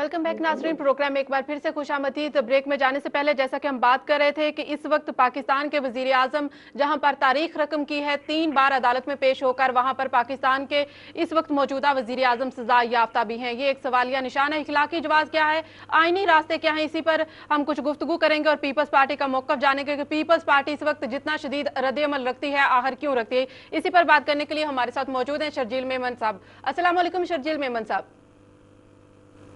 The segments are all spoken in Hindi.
वेलकम बैक नाजरीन। प्रोग्राम में एक बार फिर से खुशामदीद। ब्रेक में जाने से पहले जैसा कि हम बात कर रहे थे कि इस वक्त पाकिस्तान के वजीर आजम जहां पर तारीख रकम की है 3 बार अदालत में पेश होकर, वहां पर पाकिस्तान के इस वक्त मौजूदा वजीर आजम सजा याफ्ता भी हैं। ये एक सवालिया निशान है। इखलाकी जवाब क्या है, आईनी रास्ते क्या है, इसी पर हम कुछ गुफ्तगू करेंगे और पीपल्स पार्टी का मौकफ जानेंगे कि पीपल्स पार्टी इस वक्त जितना शदीद रद्द-ए-अमल रखती है आखिर क्यों रखती है। इसी पर बात करने के लिए हमारे साथ मौजूद हैं शर्जील मेमन साहब। अस्सलाम वालेकुम शर्जील मेमन साहब।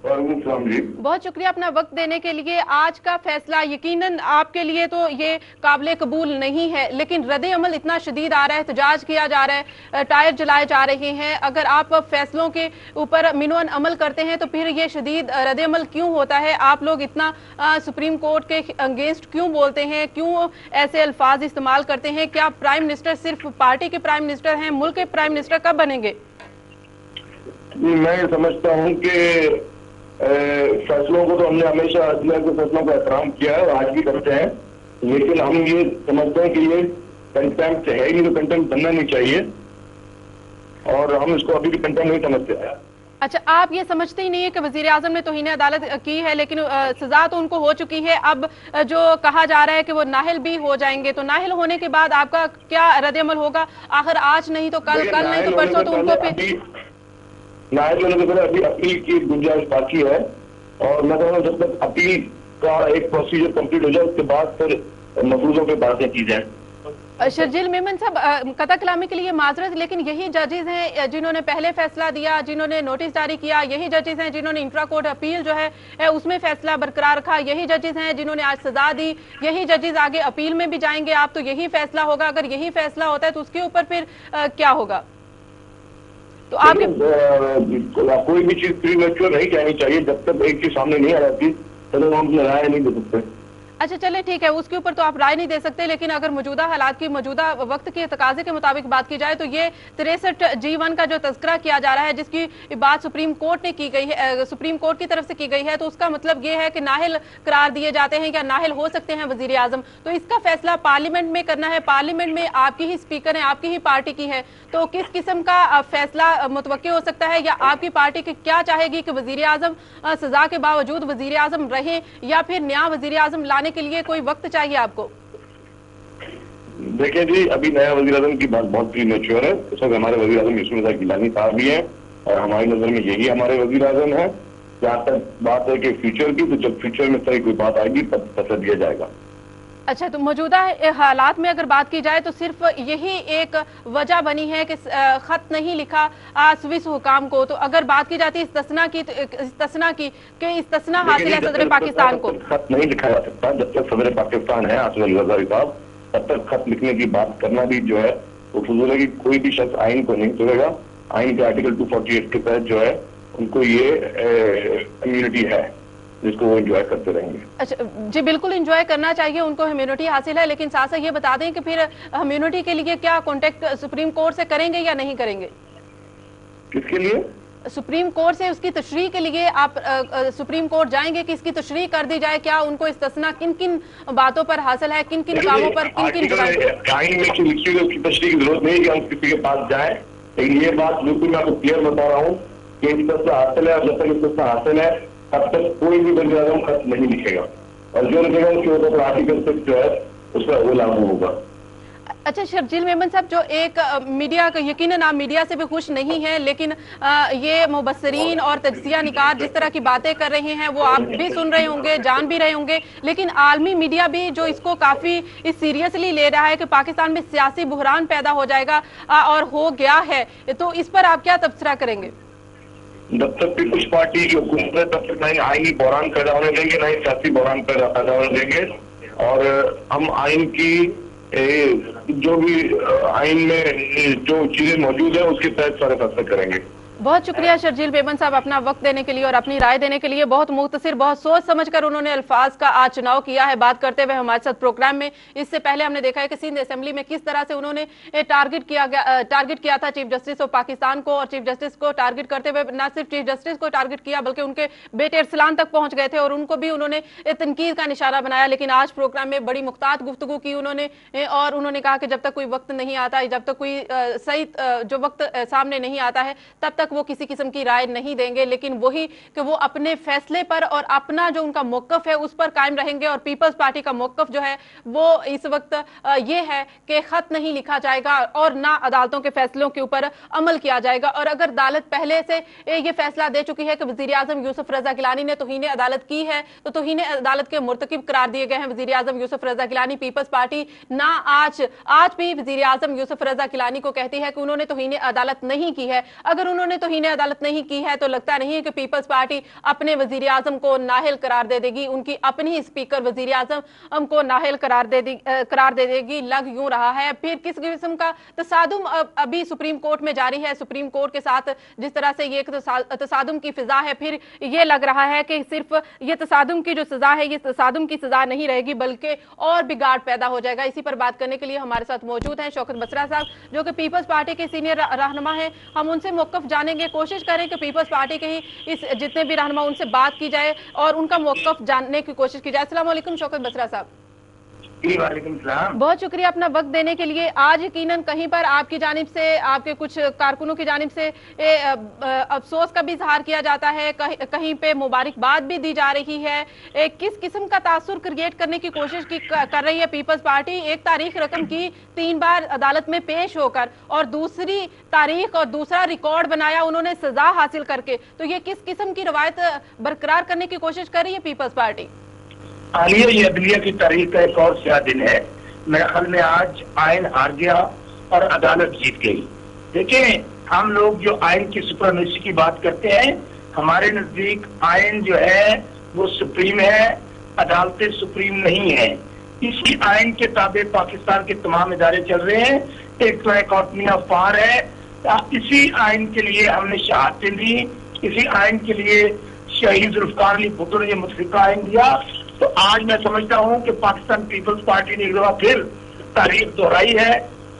बहुत शुक्रिया अपना वक्त देने के लिए। आज का फैसला यकीनन आपके लिए तो ये काबिल कबूल नहीं है, लेकिन रद्द अमल इतना शदीद आ रहा है, एहतजाज किया जा रहा है, टायर जलाए जा रहे हैं। अगर आप फैसलों के ऊपर मिनवन अमल करते हैं तो फिर ये शदीद रद्द अमल क्यों होता है? आप लोग इतना सुप्रीम कोर्ट के अगेंस्ट क्यों बोलते हैं, क्यों ऐसे अल्फाज इस्तेमाल करते हैं? क्या प्राइम मिनिस्टर सिर्फ पार्टी के प्राइम मिनिस्टर हैं? मुल्क के प्राइम मिनिस्टर कब बनेंगे? मैं समझता हूँ कि फैसलों को तो हमने हमेशा अदलिया के फैसलों का एहतराम किया है और आज भी करते हैं, लेकिन हम ये समझते हैं कि ये कंटेम्प्ट है ही, तो कंटेम्प्ट बनना नहीं चाहिए और हम इसको अभी भी कंटेम्प्ट नहीं समझते हैं। अच्छा, आप ये समझते ही नहीं है कि वजीर आजम ने तौहीन अदालत की है, लेकिन सजा तो उनको हो चुकी है। अब जो कहा जा रहा है कि वो नाहिल भी हो जाएंगे, तो नाहिल होने के बाद आपका क्या रद्द-ए-अमल होगा? आखिर आज नहीं तो कल, कल नहीं तो परसों, तो उनको फिर नायब होने के बाद अभी अपील की गुंजाइश बाकी है और मैं कहूँगा जब तक अपील का एक प्रोसीजर कंप्लीट हो जाए उसके बाद फिर मफरूजों पे बातें की जाए। शर्जील मेमन साहब, कता कलामी के लिए माजरत, लेकिन यही जजेस हैं जिन्होंने पहले फैसला दिया, जिन्होंने नोटिस जारी किया, यही जजेस हैं जिन्होंने इंट्रा कोर्ट अपील जो है उसमें फैसला बरकरार रखा, यही जजेस हैं जिन्होंने आज सजा दी, यही जजेस आगे अपील में भी जाएंगे। आप तो यही फैसला होगा, अगर यही फैसला होता है तो उसके ऊपर फिर क्या होगा? तो आपके कोई भी चीज प्रीमेच्योर नहीं कहनी चाहिए जब तक एक चीज सामने नहीं आ जाती, तो हम अपनी राय नहीं दे सकते। अच्छा चले ठीक है, उसके ऊपर तो आप राय नहीं दे सकते, लेकिन अगर मौजूदा हालात की, मौजूदा वक्त के तकाजे के मुताबिक बात की जाए तो ये 63G1 का जो तज़किरा किया जा रहा है, जिसकी बात सुप्रीम कोर्ट ने की गई है, सुप्रीम कोर्ट की तरफ से की गई है, तो उसका मतलब ये है कि नाहिल करार दिए जाते हैं या नाहिल हो सकते हैं वजीर आजम। तो इसका फैसला पार्लियामेंट में करना है। पार्लियामेंट में आपकी ही स्पीकर है, आपकी ही पार्टी की है, तो किस किस्म का फैसला मुतवक्के हो सकता है? या आपकी पार्टी क्या चाहेगी कि वजीर आजम सजा के बावजूद वजीर आजम रहे, या फिर नया वजीर आजम लाने के लिए कोई वक्त चाहिए आपको? देखिए जी, अभी नया वजीर आजम की बात बहुत प्रीमेच्योर है। इस वक्त हमारे वजीर आजम यूसुफ रज़ा गिलानी साहब भी हैं और हमारी नजर में यही हमारे वजीर आजम है। जहाँ तक बात है कि फ्यूचर की, तो जब फ्यूचर में सही कोई बात आएगी तब फैसला दिया जाएगा। अच्छा, तो मौजूदा हालात में अगर बात की जाए तो सिर्फ यही एक वजह बनी है कि खत नहीं लिखा स्विस हुकाम को, तो अगर बात की जाती है इस्तिस्ना की, तो इस्तिस्ना हासिल है सदर पाकिस्तान को। खत नहीं लिखा जा सकता जब तक सदर पाकिस्तान है आसिफ अली जरदारी साहब, तब तक खत लिखने की बात करना भी जो है वो फजूल है। कि कोई भी शख्स आइन को नहीं तोड़ेगा। आइन के आर्टिकल 248 के तहत जो है उनको ये इम्यूनिटी है जिसको वो एंजॉय करते रहेंगे। अच्छा जी, बिल्कुल एंजॉय करना चाहिए, उनको इम्यूनिटी हासिल है, लेकिन साथ साथ ये बता दें कि फिर इम्यूनिटी के लिए क्या कॉन्टेक्ट सुप्रीम कोर्ट से करेंगे या नहीं करेंगे? किसके लिए? सुप्रीम कोर्ट से उसकी तशरीह के लिए आप सुप्रीम कोर्ट जाएंगे कि इसकी तशरीह कर दी जाए? क्या उनको इस्तिस्ना किन किन बातों पर हासिल है, किन किन कामों पर, किन किन आइन में लिखी हुई उसकी तशरीह की जरूरत नहीं कि हम किसी के पास जाए, लेकिन ये बात बिल्कुल मैं आपको क्लियर बता रहा हूँ कि इस्तिस्ना हासिल है और जब तक इस्तिस्ना हासिल है तब तक कोई भी वज़ीर आज़म खत नहीं लिखेगा और जो लिखेगा उसके ऊपर आर्टिकल 6 जो है उस पर वो लागू होगा। अच्छा शर्जील मेमन साहब, जो एक मीडिया का, यकीनन आप मीडिया से भी खुश नहीं हैं, लेकिन ये मुबस्सरीन और तज्जिया निकार जिस तरह की बातें कर रहे हैं वो आप भी सुन रहे होंगे, जान भी रहे होंगे, लेकिन आलमी मीडिया भी जो इसको काफी सीरियसली ले रहा है कि पाकिस्तान में सियासी बुहरान पैदा हो जाएगा और हो गया है, तो इस पर आप क्या तबसरा करेंगे? जब तक पीपुल्स पार्टी की हुकूमत है तब तक ना ही आईनी बहरान पैदा होने देंगे, ना ही सियासी बहरान पैदा होने देंगे। और हम आइन की जो भी आइन में जो चीजें मौजूद है उसके तहत सारे फैसले करेंगे। बहुत शुक्रिया शर्जील मेमन साहब अपना वक्त देने के लिए और अपनी राय देने के लिए। बहुत मुख्तसर, बहुत सोच समझकर उन्होंने अल्फाज का आज चुनाव किया है बात करते हुए हमारे साथ प्रोग्राम में। इससे पहले हमने देखा है कि सिंध असेंबली में किस तरह से उन्होंने टारगेट किया था चीफ जस्टिस ऑफ पाकिस्तान को, और चीफ जस्टिस को टारगेट करते हुए न सिर्फ चीफ जस्टिस को टारगेट किया बल्कि उनके बेटे अरसलान तक पहुंच गए थे और उनको भी उन्होंने तनकीद का निशाना बनाया। लेकिन आज प्रोग्राम में बड़ी मुख्तात गुफ्तगू की उन्होंने और उन्होंने कहा कि जब तक कोई वक्त नहीं आता, जब तक कोई सही जो वक्त सामने नहीं आता है तब तक वो किसी किस्म की राय नहीं देंगे, लेकिन वही कि वो अपने फैसले पर और अपना जो उनका मौकफ है उस पर कायम रहेंगे। और पीपल्स पार्टी का मौकफ जो है वो इस वक्त ये है कि खत नहीं लिखा जाएगा और ना अदालतों के फैसलों के ऊपर अमल किया जाएगा। और अगर अदालत पहले से ये फैसला दे चुकी है कि वजीर आजम यूसुफ रजा गिलानी ने तौहीन अदालत की है, तो तौहीन अदालत के मुर्तकिब करार दिए गए हैं वजीर आजम यूसुफ रजा गिलानी। पीपल्स पार्टी ना आज भी वजीर आजम यूसुफ रजा गिलानी को कहती है कि उन्होंने तौहीन अदालत नहीं की है। अगर उन्होंने तौहीन अदालत नहीं की है तो लगता नहीं है कि पीपल्स पार्टी अपने वजीर आजम को नाअहल करार दे देगी, उनकी अपनी स्पीकर वजीर आजम को नाअहल करार दे देगी। लग यूं रहा है फिर किस किस्म का तसादुम अभी सुप्रीम कोर्ट में जारी है। सुप्रीम कोर्ट के साथ जिस तरह से ये तसादुम की फिजा है, फिर ये लग रहा है कि सिर्फ ये तसादुम की जो सजा है ये तसादुम की सजा नहीं रहेगी बल्कि और बिगाड़ पैदा हो जाएगा। इसी पर बात करने के लिए हमारे साथ मौजूद हैं शौकत बसरा साहब, जो कि पीपल्स पार्टी के सीनियर रहनुमा हैं। हम उनसे मौकफ जानेंगे, कोशिश करें कि पीपल्स पार्टी के ही इस जितने भी रहनुमा उनसे बात की जाए और उनका मौकफ जानने की कोशिश की जाए। अस्सलाम वालेकुम शौकत बसरा साहब। वालेकुम सलाम। बहुत शुक्रिया अपना वक्त देने के लिए। आज यकीनन कहीं पर आपकी जानिब से, आपके कुछ कारकुनों की जानिब से अफसोस का भी इजहार किया जाता है, कहीं पे मुबारकबाद भी दी जा रही है। किस किस्म का तासुर क्रिएट करने की कोशिश कर रही है पीपल्स पार्टी? एक तारीख रकम की 3 बार अदालत में पेश होकर और दूसरी तारीख और दूसरा रिकॉर्ड बनाया उन्होंने सजा हासिल करके, तो ये किस किस्म की रवायत बरकरार करने की कोशिश कर रही है पीपल्स पार्टी? हालिया ये अदलिया की तारीख का एक और स्याह दिन है। मेरे ख्याल में आज आयन हार गया और अदालत जीत गई। देखें, हम लोग जो आयन की सुप्रीमेसी की बात करते हैं, हमारे नजदीक आयन जो है वो सुप्रीम है, अदालतें सुप्रीम नहीं है। इसी आयन के ताबे पाकिस्तान के तमाम इदारे चल रहे हैं। एक तो इकॉनमी ऑफ पावर है, इसी आयन के लिए हमने शहादतें दी, इसी आयन के लिए शहीद जुल्फकार अली भुट्टो ने मुतफिका आयन दिया। तो आज मैं समझता हूं कि पाकिस्तान पीपल्स पार्टी ने एक दफा फिर तारीख दोहराई है,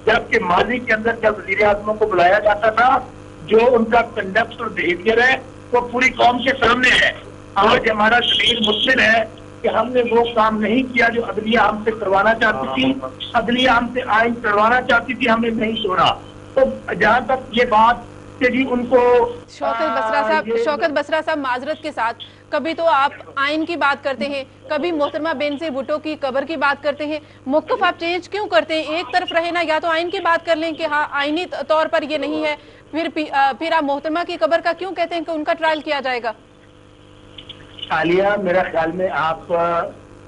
जबकि माजी के अंदर जब वजीर आजमों को बुलाया जाता था, जो उनका कंडक्ट और बिहेवियर है वो पूरी कौम के सामने है। आज हमारा शरीर मुश्किल है कि हमने वो काम नहीं किया जो अदलिया हमसे करवाना चाहती थी। अदलिया हमसे आयन करवाना चाहती थी, हमने नहीं छोड़ा। तो जहां तक ये बात कि जी उनको शौकत बसरा साहब माजरत के साथ, कभी तो आप आयन की बात करते हैं, कभी मोहतरमा बेनजीर भुट्टो की कब्र की बात करते हैं, मौक़िफ़ आप चेंज क्यों करते हैं? एक तरफ रहे ना, या तो आयन की बात कर लें कि हाँ आइनी तौर पर ये नहीं है, फिर आप मोहतरमा की कब्र का क्यों कहते हैं कि उनका ट्रायल किया जाएगा? आलिया, मेरा ख्याल में आप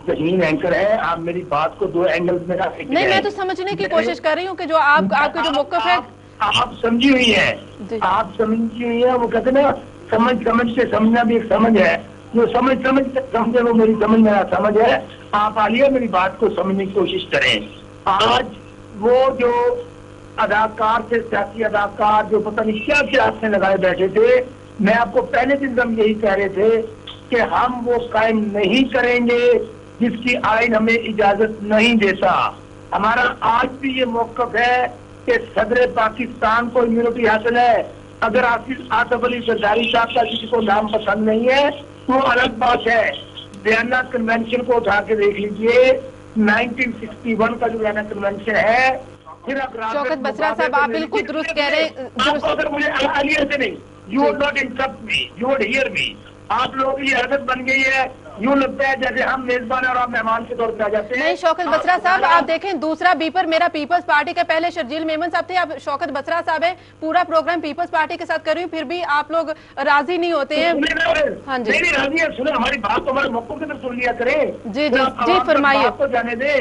ज़हीन एंकर है, आप मेरी बात को 2 एंगल में रखें। नहीं, मैं तो समझने की कोशिश कर रही हूँ कि जो आपके जो मौक़िफ़ है आप समझी हुई है, आप समझी हुई है। वो कहते ना, समझ से समझना भी एक समझ है। जो समझ से समझे वो मेरी समझ मेरा समझ है। आप आलिया मेरी बात को समझने की कोशिश करें। आज वो जो अदाकार थे, सियासी अदाकार, जो पता नहीं क्या क्या हाथ लगाए बैठे थे, मैं आपको पहले दिन हम यही कह रहे थे कि हम वो कायम नहीं करेंगे जिसकी आयन हमें इजाजत नहीं देता। हमारा आज भी ये मौक़िफ़ है कि सदर पाकिस्तान को इम्यूनिटी हासिल है। अगर आसिफ अली जरदारी साहब का किसी को नाम पसंद नहीं है तो अलग बात है। वियना कन्वेंशन को उठा के देख लीजिए, 1961 का जो वियना कन्वेंशन है। फिर शौकत बसरा साहब, आप बिल्कुल दुरुस्त कह रहे हैं। अगर मुझे आलिया से नहीं, you would not interrupt me, you would hear me. आप लोगों की आदत बन गई है, यूं लगता है जैसे हम मेजबान और आप मेहमान के तौर पर आ जाते हैं। नहीं शौकत बसरा साहब, आप देखें दूसरा बीपर मेरा पीपल्स पार्टी के पहले शर्जील मेमन साहब थे, अब शौकत बसरा साहब है। पूरा प्रोग्राम पीपल्स पार्टी के साथ कर रही हूँ, फिर भी आप लोग राजी नहीं होते हैं। हाँ जी, नहीं राजी है। सुनो, हमारी बात तो हमारे मौकों के अंदर सुन लिया करें। जी जी जी, फरमाइए। तो जाने दे,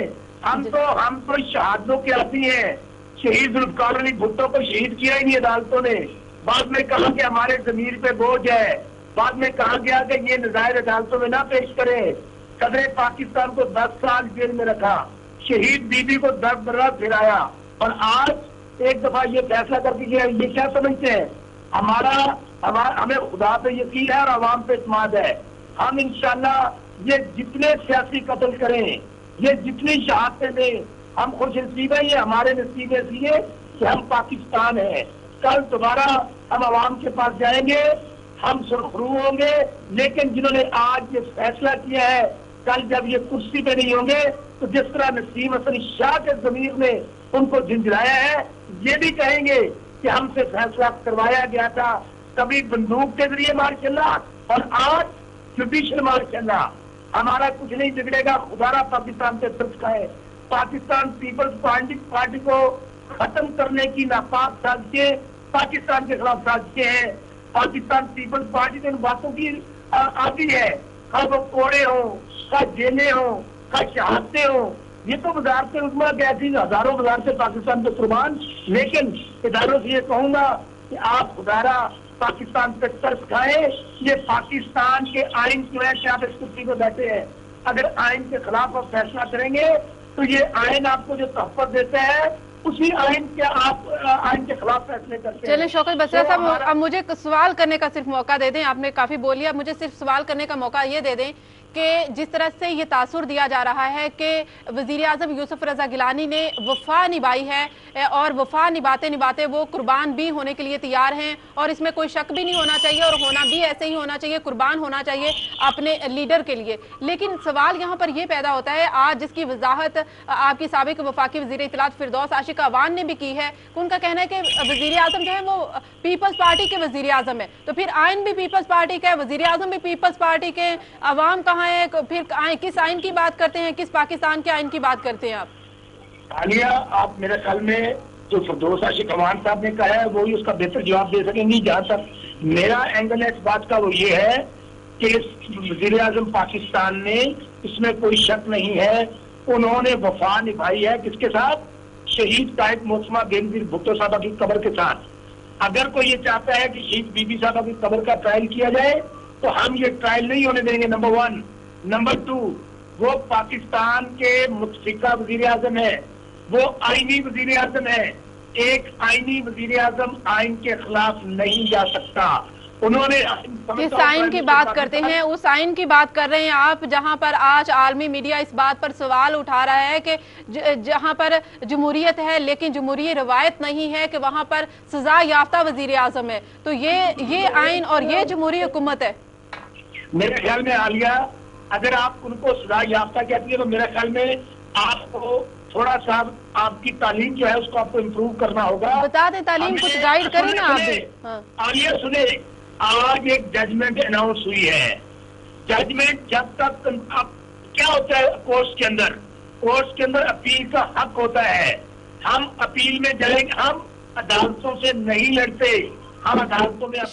हम तो शहादतों के आती हैं। शहीद जुल्फकार अली भुट्टो को शहीद किया ही नहीं अदालतों ने। बाद में कहा कि हमारे जमीर पे बोझ है, बाद में कहा गया कि ये नजायर अदालतों में ना पेश करें। सदर पाकिस्तान को 10 साल जेल में रखा, शहीद बीबी को 10 बरस फिराया, और आज एक दफा ये फैसला कर दिया। ये क्या समझते हैं? हमें खुदा पे यकीन है और अवाम पे इत्मीनान है। हम इंशाल्लाह ये जितने सियासी कत्ल करें, ये जितनी शहादतें दें, हम खुश नसीब है। ये हमारे नसीब इसलिए कि हम पाकिस्तान है। कल दोबारा हम अवाम के पास जाएंगे, हम सुरखरू होंगे। लेकिन जिन्होंने आज ये फैसला किया है, कल जब ये कुर्सी पे नहीं होंगे तो जिस तरह नसीम हसन शाह के जमीर ने उनको झंझलाया है, ये भी कहेंगे कि हमसे फैसला करवाया गया था, कभी बंदूक के जरिए मार्शल लॉ और आज जुडिशियल मार्शल लॉ। हमारा कुछ नहीं बिगड़ेगा, खुदारा पाकिस्तान पे तर्स का है। पाकिस्तान पीपल्स पार्टी को खत्म करने की नापाक साजिशें पाकिस्तान के खिलाफ साजिशें हैं। पाकिस्तान पीपल्स पार्टी तो इन बातों की आती है, खा वो कोड़े हो, खा जेलें हो, खा शहादतें हो। ये तो वजारत उज़्मा की ऐसी हजारों वजारतें पाकिस्तान पे कुर्बान। लेकिन इदारों से ये कहूंगा कि आप खुदारा पाकिस्तान पे तरस खाए। ये पाकिस्तान के आइन की वजह से आप इस कुर्सी पर बैठे हैं। अगर आइन के खिलाफ आप फैसला करेंगे तो ये आइन आपको जो तहफ़्फ़ुज़ देता है उसी आइन के आप आइन के खिलाफ फैसले करते हैं। चलिए शौकत बसरा साहब, अब मुझे सवाल करने का सिर्फ मौका दे दें। आपने काफी बोल लिया, मुझे सिर्फ सवाल करने का मौका ये दे दें कि जिस तरह से ये तासुर दिया जा रहा है कि वजीर आजम यूसुफ रजा गिलानी ने वफा निभाई है और वफा निभाते निभाते वो कुर्बान भी होने के लिए तैयार हैं, और इसमें कोई शक भी नहीं होना चाहिए और होना भी ऐसे ही होना चाहिए, कुर्बान होना चाहिए अपने लीडर के लिए। लेकिन सवाल यहाँ पर यह पैदा होता है, आज जिसकी वजाहत आपकी साबिक वफाकी वजीर इत्तलात फिरदौस आशिक अवान ने भी की है, उनका कहना है कि वजीर आजम जो है वो पीपल्स पार्टी के वजीर आजम है, तो फिर आइन भी पीपल्स पार्टी का है, वजीर आजम भी पीपल्स पार्टी के, अवाम कहाँ है? फिर किस आइन की बात करते हैं, किस पाकिस्तान के आइन की बात करते हैं आप? आलिया, आप मेरे ख्याल में जो फिरदौस आशिक अवान साहब ने कहा है वही उसका बेहतर जवाब दे सकेंगी। जहां तक मेरा एंगल है इस बात का वो ये है कि वजीर आजम पाकिस्तान ने, इसमें कोई शक नहीं है, उन्होंने वफा निभाई है किसके साथ? शहीद कायद मोहतरमा बेनजीर भुट्टो साहबा की कब्र के साथ। अगर कोई ये चाहता है कि शहीद बीबी साहबा की कब्र का ट्रायल किया जाए तो हम ये ट्रायल नहीं होने देंगे, नंबर 1। नंबर 2, वो पाकिस्तान के मुतफिका वजीर आजम है, वो आईनी वजीर आजम है। एक आईनी वजीर आजम आइन के खिलाफ नहीं जा सकता। उन्होंने किस आइन की बात करते हैं? उस आइन की बात कर रहे हैं आप जहां पर आज आलमी मीडिया इस बात पर सवाल उठा रहा है कि जहां पर जमहूरियत है लेकिन जमहूरी रवायत नहीं है कि वहां पर सजा याफ्ता वजीर आजम है, तो ये आइन और ये जमहूरी हुकूमत है। मेरे ख्याल में आलिया, अगर आप उनको सजा याफ्ता कहती है तो मेरे ख्याल में आपको थोड़ा सा आपकी तालीम जो है उसको आपको इम्प्रूव करना होगा। बता दें, तालीम कुछ गाइड करें ना आप भी। हाँ। आलिया सुने, आज एक जजमेंट अनाउंस हुई है। जजमेंट जब तक अब क्या होता है कोर्ट के अंदर अपील का हक होता है। हम अपील में जाएंगे, हम अदालतों से नहीं लड़ते, हम अदालतों में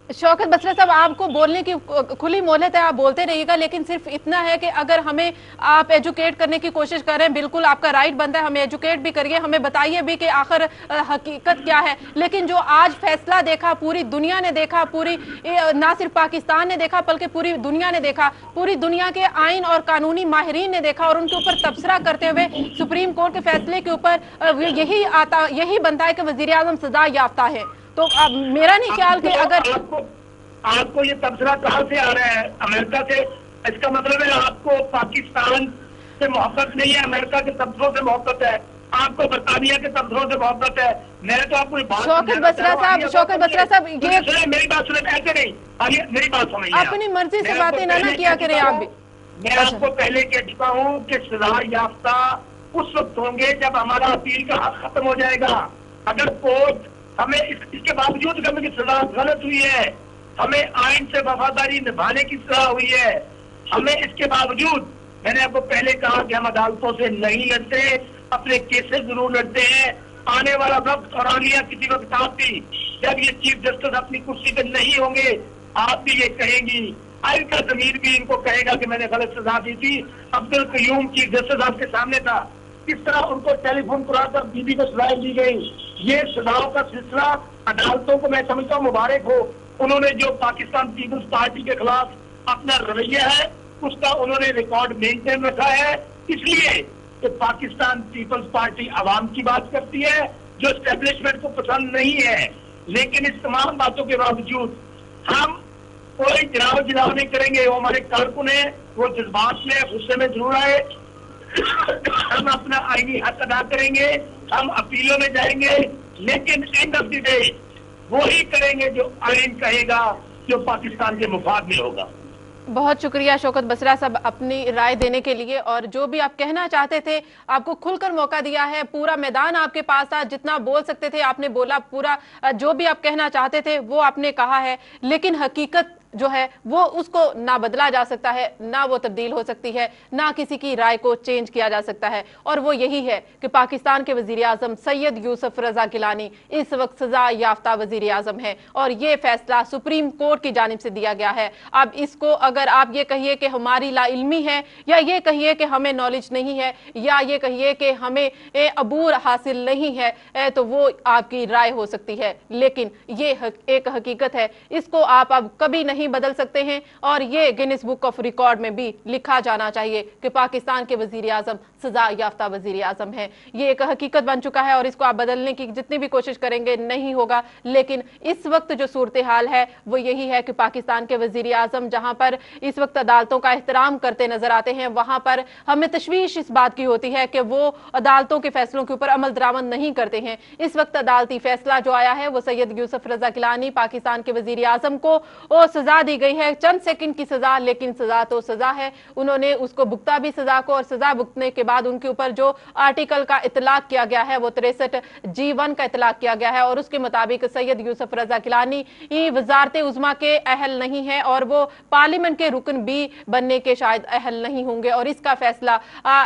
शौकत बसरा साहब आपको बोलने की खुली मोहलत है, आप बोलते रहिएगा, लेकिन सिर्फ इतना है कि अगर हमें आप एजुकेट करने की कोशिश कर रहे हैं, बिल्कुल आपका राइट बनता है, हमें एजुकेट भी करिए, हमें बताइए भी कि आखिर हकीकत क्या है। लेकिन जो आज फैसला देखा, पूरी दुनिया ने देखा, पूरी ना सिर्फ पाकिस्तान ने देखा बल्कि पूरी दुनिया ने देखा, पूरी दुनिया के आइन और कानूनी माहिरीन ने देखा और उनके ऊपर तबसरा करते हुए सुप्रीम कोर्ट के फैसले के ऊपर यही बनता है कि वजीर आजम सजा याफ्ता है। तो अब मेरा नहीं ख्याल कि अगर आपको ये तबसरा कहाँ से आ रहा है? अमेरिका से? इसका मतलब है आपको पाकिस्तान से मोहब्बत नहीं है, अमेरिका के तबसरों से मोहब्बत है, आपको बरतानिया के तबसरों से मोहब्बत है। मैंने तो आपको शौकत बसरा साहब ये मेरी बात सुने, ऐसे नहीं, मेरी बात सुनिए, अपनी मर्जी से बातें ना किया करें आप भी। मैं आपको पहले कह चुका हूँ कि सजा याफ्ता उस वक्त होंगे जब हमारा अपील का हक खत्म हो जाएगा। अगर कोर्ट हमें इसके बावजूद हमें सजा गलत हुई है, हमें आइन से वफादारी निभाने की सजा हुई है, हमें इसके बावजूद, मैंने आपको पहले कहा कि हम अदालतों से नहीं लड़ते, अपने केसेस जरूर लड़ते हैं। आने वाला वक्त और आलिया किसी वक्त आप भी, जब ये चीफ जस्टिस अपनी कुर्सी पर नहीं होंगे, आप भी ये कहेंगी, आइन का जमीर भी इनको कहेगा कि मैंने गलत सजा दी थी। अब्दुल कयूम चीफ जस्टिस आपके सामने था, किस तरह उनको टेलीफोन कराकर बीबी को सजाएं दी गई। ये सजाओं का सिलसिला अदालतों को मैं समझता हूँ मुबारक हो, उन्होंने जो पाकिस्तान पीपल्स पार्टी के खिलाफ अपना रवैया है उसका उन्होंने रिकॉर्ड मेंटेन रखा है। इसलिए कि पाकिस्तान पीपल्स पार्टी आवाम की बात करती है जो एस्टेब्लिशमेंट को पसंद नहीं है। लेकिन इस तमाम बातों के बावजूद हम कोई जलाव नहीं करेंगे। वो हमारे कारकुन है, वो जज्बात में गुस्से में जरूर आए, हम अपना आईनी हक अदा करेंगे, हम अपीलों में जाएंगे, लेकिन एंड ऑफ द डे वो ही करेंगे जो आइन कहेगा, जो पाकिस्तान के मुफाद में होगा। बहुत शुक्रिया शौकत बसरा साहब अपनी राय देने के लिए, और जो भी आप कहना चाहते थे आपको खुलकर मौका दिया है, पूरा मैदान आपके पास था, जितना बोल सकते थे आपने बोला, पूरा जो भी आप कहना चाहते थे वो आपने कहा है। लेकिन हकीकत जो है वो उसको ना बदला जा सकता है, ना वो तब्दील हो सकती है, ना किसी की राय को चेंज किया जा सकता है, और वो यही है कि पाकिस्तान के वजीर आजम सैयद यूसुफ रजा गिलानी इस वक्त सजा याफ्ता वजीर आजम है, और ये फैसला सुप्रीम कोर्ट की जानिब से दिया गया है। अब इसको अगर आप ये कहिए कि हमारी लाइल्मी है, या ये कहिए कि हमें नॉलेज नहीं है, या ये कहिए कि हमें अबूर हासिल नहीं है, तो वो आपकी राय हो सकती है, लेकिन ये एक हकीकत है, इसको आप अब कभी नहीं बदल सकते हैं, और ये गिनीज बुक ऑफ रिकॉर्ड में भी लिखा जाना चाहिए कि पाकिस्तान के वजीर आजम सजा याफ्ता वजीर आजम है। ये एक हकीकत बन चुका है, और इसको आप बदलने की जितनी भी कोशिश करेंगे नहीं होगा। लेकिन इस वक्त जो सूरत हाल है वो यही है कि पाकिस्तान के वजीर आजम जहां पर इस वक्त अदालतों का एहतराम करते नजर आते हैं, वहां पर हमें तशवीश इस बात की होती है कि वो अदालतों के फैसलों के ऊपर अमल दरामद नहीं करते हैं। इस वक्त अदालती फैसला जो आया है वो सैयद यूसुफ रजा गिलानी पाकिस्तान के वजीर आजम को सजा दी गई है, चंद सेकंड की सजा, लेकिन सजा तो सजा है। उन्होंने उसको भुगता भी सजा को, और सजा भुगतने के बाद उनके ऊपर जो आर्टिकल का इतलाक किया गया है वो 63G1 का इतलाक किया गया है, और उसके मुताबिक सैयद यूसुफ रजा गिलानी वजारत उज़्मा के अहल नहीं है, और वो पार्लियामेंट के रुकन भी बनने के शायद अहल नहीं होंगे। और इसका फैसला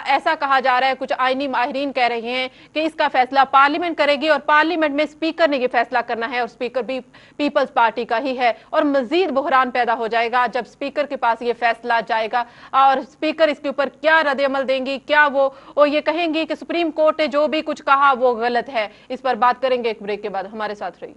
ऐसा कहा जा रहा है, कुछ आईनी माहिरीन कह रहे हैं कि इसका फैसला पार्लियामेंट करेगी, और पार्लियामेंट में स्पीकर ने यह फैसला करना है, और स्पीकर भी पीपल्स पार्टी का ही है। और मजीद बहरान पैदा हो जाएगा जब स्पीकर के पास ये फैसला जाएगा, और स्पीकर इसके ऊपर क्या रद्द अमल देंगी, क्या वो ये कहेंगी कि सुप्रीम कोर्ट ने जो भी कुछ कहा वो गलत है। इस पर बात करेंगे एक ब्रेक के बाद, हमारे साथ रहिए।